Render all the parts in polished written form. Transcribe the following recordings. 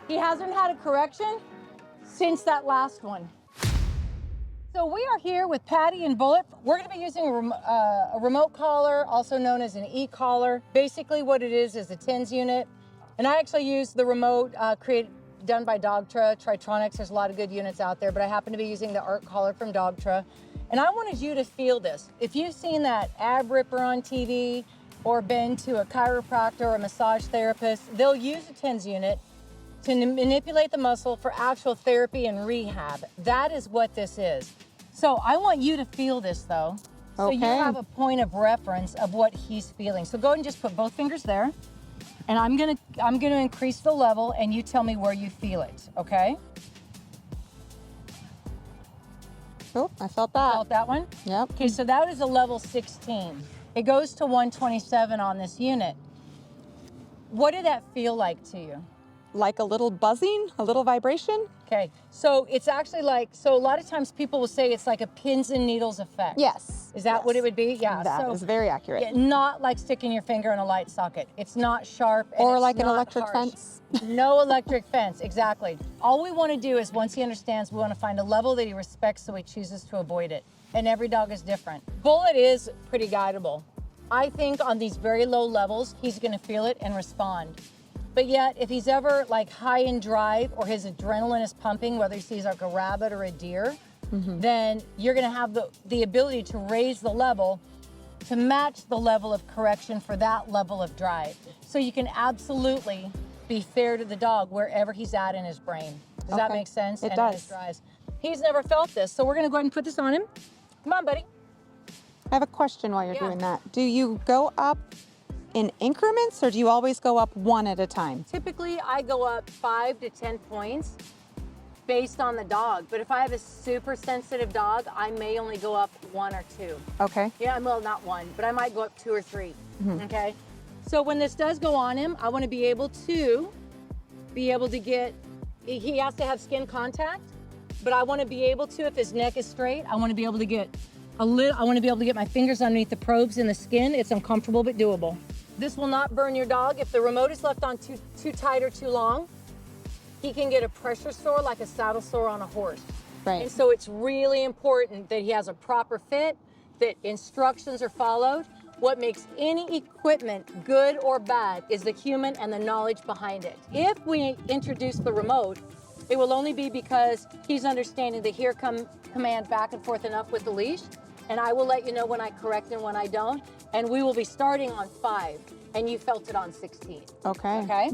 He hasn't had a correction since that last one. So we are here with Patty and Bullet. We're going to be using a remote collar, also known as an ECollar. Basically what it is a TENS unit. And I actually use the remote done by Dogtra, Tritronics. There's a lot of good units out there, but I happen to be using the Art Collar from Dogtra. And I wanted you to feel this. If you've seen that ab ripper on TV or been to a chiropractor or a massage therapist, they'll use a TENS unit to manipulate the muscle for actual therapy and rehab. That is what this is. So I want you to feel this though. So Okay. you have a point of reference of what he's feeling. So go ahead and just put both fingers there. And I'm gonna increase the level and you tell me where you feel it, okay? Oh, I felt that. Felt that one? Yep. Okay, so that is a level 16. It goes to 127 on this unit. What did that feel like to you? Like a little buzzing, a little vibration? Okay, so it's actually like, so a lot of times people will say it's like a pins and needles effect. Yes. Is that what it would be? Yeah. That is very accurate. Yeah, not like sticking your finger in a light socket. It's not sharp. And Or it's like an not electric harsh. fence. No electric fence, exactly. All we want to do is once he understands, we want to find a level that he respects so he chooses to avoid it. And every dog is different. Bullet is pretty guidable. I think on these very low levels, he's going to feel it and respond. But yet, if he's ever like high in drive or his adrenaline is pumping, whether he sees like a rabbit or a deer, then you're gonna have the ability to raise the level to match the level of correction for that level of drive. So you can absolutely be fair to the dog wherever he's at in his brain. Does that make sense? It And does. his drives. He's never felt this, so we're gonna go ahead and put this on him. Come on, buddy. I have a question while you're Yeah. doing that. Do you go up in increments or do you always go up one at a time? Typically, I go up 5 to 10 points based on the dog. But if I have a super sensitive dog, I may only go up 1 or 2. Okay. Yeah, well, not 1, but I might go up 2 or 3. Okay. So when this does go on him, I want to be able to get, he has to have skin contact, but I want to be able to, if his neck is straight, I want to be able to get I want to be able to get my fingers underneath the probes in the skin. It's uncomfortable, but doable. This will not burn your dog. If the remote is left on too tight or too long, he can get a pressure sore like a saddle sore on a horse. Right. And so it's really important that he has a proper fit, that instructions are followed. What makes any equipment good or bad is the human and the knowledge behind it. If we introduce the remote, it will only be because he's understanding the here come command back and forth enough with the leash, and I will let you know when I correct and when I don't, and we will be starting on 5, and you felt it on 16. Okay. Okay?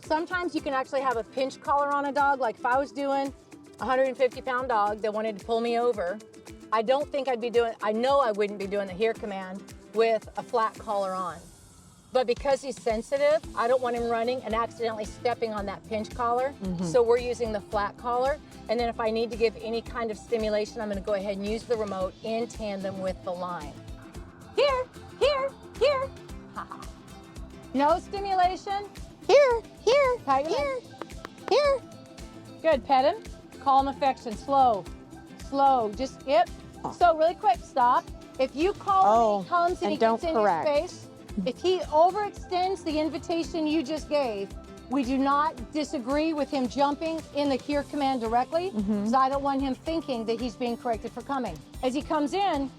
Sometimes you can actually have a pinch collar on a dog. Like if I was doing a 150-pound dog that wanted to pull me over, I know I wouldn't be doing the here command with a flat collar on. But because he's sensitive, I don't want him running and accidentally stepping on that pinch collar. So we're using the flat collar. And then if I need to give any kind of stimulation, I'm gonna go ahead and use the remote in tandem with the line. Here, here, here. No stimulation. Here, here, Tight your here, legs. here. Good, pet him. Calm affection, slow, slow, just yep. So really quick, stop. If you call him, he comes and he don't gets in correct. your face, if he overextends the invitation you just gave, we do not disagree with him jumping in the here command directly, because I don't want him thinking that he's being corrected for coming. As he comes in,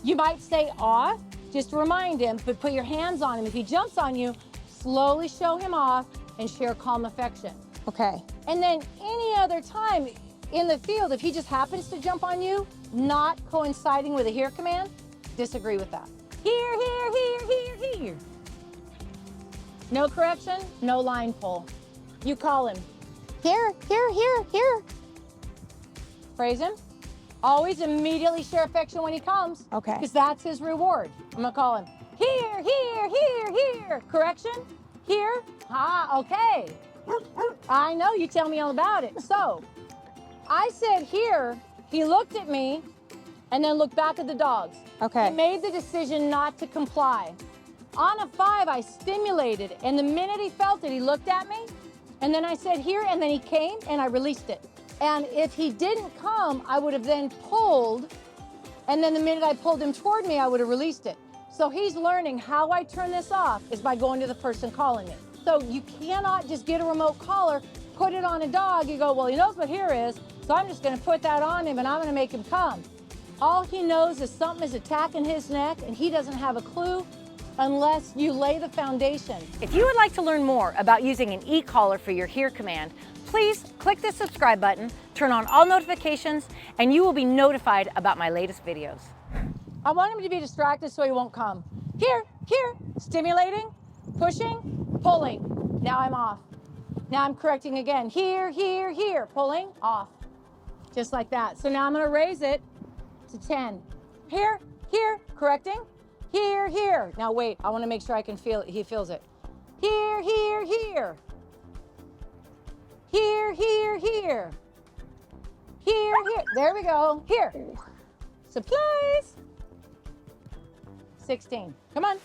you might say off, just to remind him, but put your hands on him. If he jumps on you, slowly show him off and share calm affection. Okay. And then any other time in the field, if he just happens to jump on you, not coinciding with a here command, disagree with that. Here, here, here, here, here. No correction, no line pull. You call him. Here, here, here, here. Praise him. Always immediately share affection when he comes. Okay. Because that's his reward. I'm gonna call him. Here, here, here, here. Correction. Here. Ah, okay. I know, you tell me all about it. So, I said here, he looked at me, and then looked back at the dogs. Okay. He made the decision not to comply. On a 5, I stimulated, and the minute he felt it, he looked at me, and then I said here, and then he came, and I released it. And if he didn't come, I would have then pulled, and then the minute I pulled him toward me, I would have released it. So he's learning how I turn this off is by going to the person calling me. So you cannot just get a remote collar, put it on a dog, you go, well, he knows what here is, so I'm just gonna put that on him and I'm gonna make him come. All he knows is something is attacking his neck and he doesn't have a clue unless you lay the foundation. If you would like to learn more about using an e-collar for your HERE command, please click the subscribe button, turn on all notifications, and you will be notified about my latest videos. I want him to be distracted so he won't come. Here, stimulating, pushing, pulling. Now I'm off. Now I'm correcting again. Here, pulling, off. Just like that. So now I'm gonna raise it to 10. Here, correcting. Here. Now wait, I wanna make sure I can feel it. He feels it. Here. Here. There we go. Here. Supplies. 16. Come on.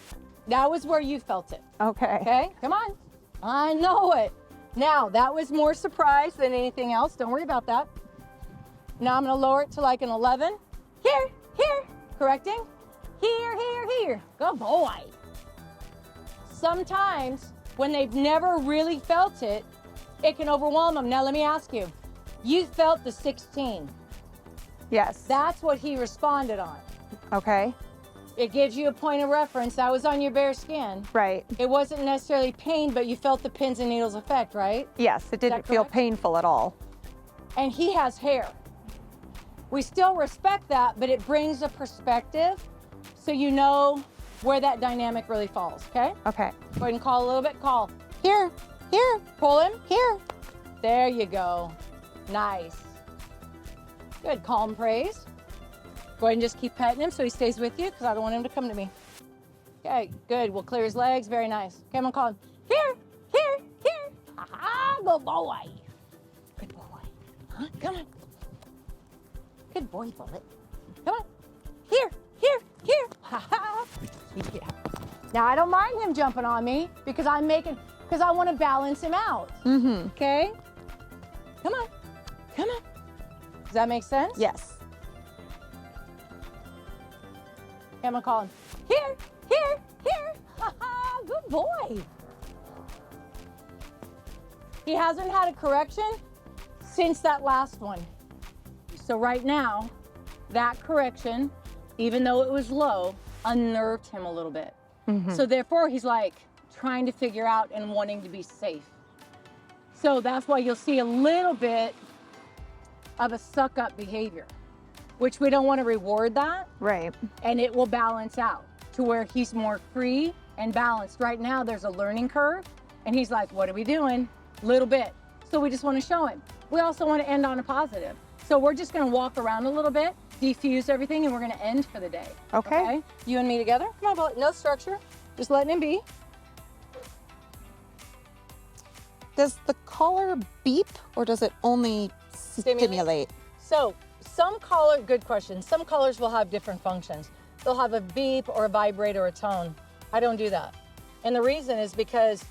That was where you felt it. Okay. Okay, come on. I know it. Now, that was more surprise than anything else. Don't worry about that. Now I'm gonna lower it to like an 11. Here. Correcting. Here. Good boy. Sometimes, when they've never really felt it, it can overwhelm them. Now let me ask you, you felt the 16. Yes. That's what he responded on. Okay. It gives you a point of reference. That was on your bare skin. Right. It wasn't necessarily pain, but you felt the pins and needles effect, right? Yes, it didn't feel correct? painful at all. And he has hair. We still respect that, but it brings a perspective so you know where that dynamic really falls, okay? Okay. Go ahead and call a little bit. Call. Here. Pull him. Here. There you go. Nice. Good. Calm praise. Go ahead and just keep petting him so he stays with you because I don't want him to come to me. Okay, good. We'll clear his legs. Very nice. Okay, I'm gonna call him. Here. Good boy. Good boy. Huh? Come on. Good boy, Bullet. Come on. Here. Yeah. Now I don't mind him jumping on me because I want to balance him out. Mm-hmm. Okay? Come on. Does that make sense? Yes. Okay, I'm gonna call him. Here. Good boy. He hasn't had a correction since that last one. So right now, that correction, even though it was low, unnerved him a little bit. Mm-hmm. So therefore, he's like trying to figure out and wanting to be safe. So that's why you'll see a little bit of a suck-up behavior, which we don't want to reward that. Right. And it will balance out to where he's more free and balanced. Right now, there's a learning curve, and he's like, what are we doing? Little bit. So we just want to show him. We also want to end on a positive. So we're just going to walk around a little bit, defuse everything, and we're going to end for the day. Okay. You and me together? Come on, Bullet. No structure. Just letting him be. Does the collar beep or does it only stimulate? So some collar, good question. Some collars will have different functions. They'll have a beep or a vibrate or a tone. I don't do that. And the reason is because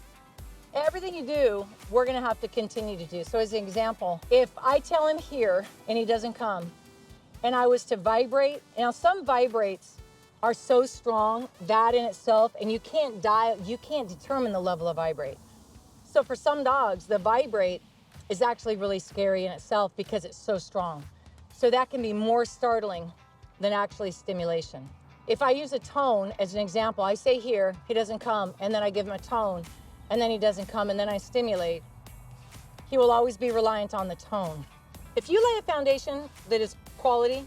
everything you do, we're gonna have to continue to do. So as an example, if I tell him here and he doesn't come, and I was to vibrate, now some vibrates are so strong, that in itself, and you can't determine the level of vibrate. So for some dogs, the vibrate is actually really scary in itself because it's so strong. So that can be more startling than actually stimulation. If I use a tone as an example, I say here, he doesn't come, and then I give him a tone, and then he doesn't come, and then I stimulate, he will always be reliant on the tone. If you lay a foundation that is quality,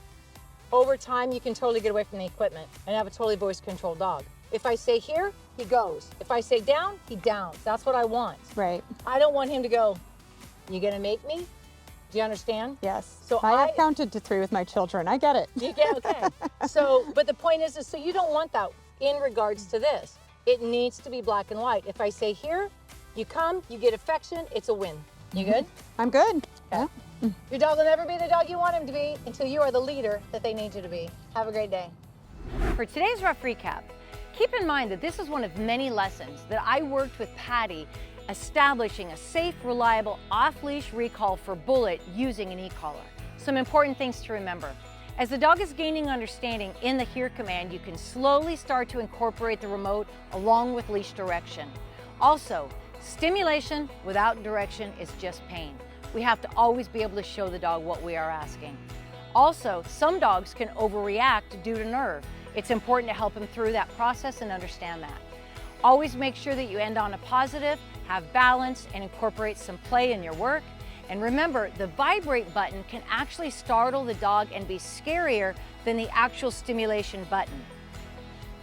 over time you can totally get away from the equipment and have a totally voice-controlled dog. If I say here, he goes. If I say down, he downs. That's what I want. Right. I don't want him to go, you gonna make me? Do you understand? Yes. So I have counted to 3 with my children. I get it. You get, okay. So, but the point is so you don't want that in regards to this. It needs to be black and white. If I say here, you come, you get affection, it's a win. You good? I'm good. Okay. Yeah. Your dog will never be the dog you want him to be until you are the leader that they need you to be. Have a great day. For today's rough recap, keep in mind that this is one of many lessons that I worked with Patty establishing a safe, reliable, off-leash recall for Bullet using an e-collar. Some important things to remember. As the dog is gaining understanding in the HERE command, you can slowly start to incorporate the remote along with leash direction. Also, Stimulation without direction is just pain. We have to always be able to show the dog what we are asking. Also, some dogs can overreact due to nerve. It's important to help them through that process and understand that. Always make sure that you end on a positive, have balance, and incorporate some play in your work. And remember, the vibrate button can actually startle the dog and be scarier than the actual stimulation button.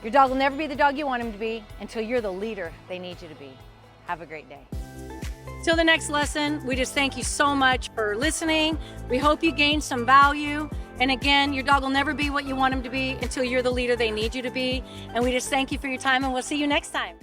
Your dog will never be the dog you want him to be until you're the leader they need you to be. Have a great day. Till the next lesson, we just thank you so much for listening. We hope you gained some value. And again, your dog will never be what you want him to be until you're the leader they need you to be. And we just thank you for your time, and we'll see you next time.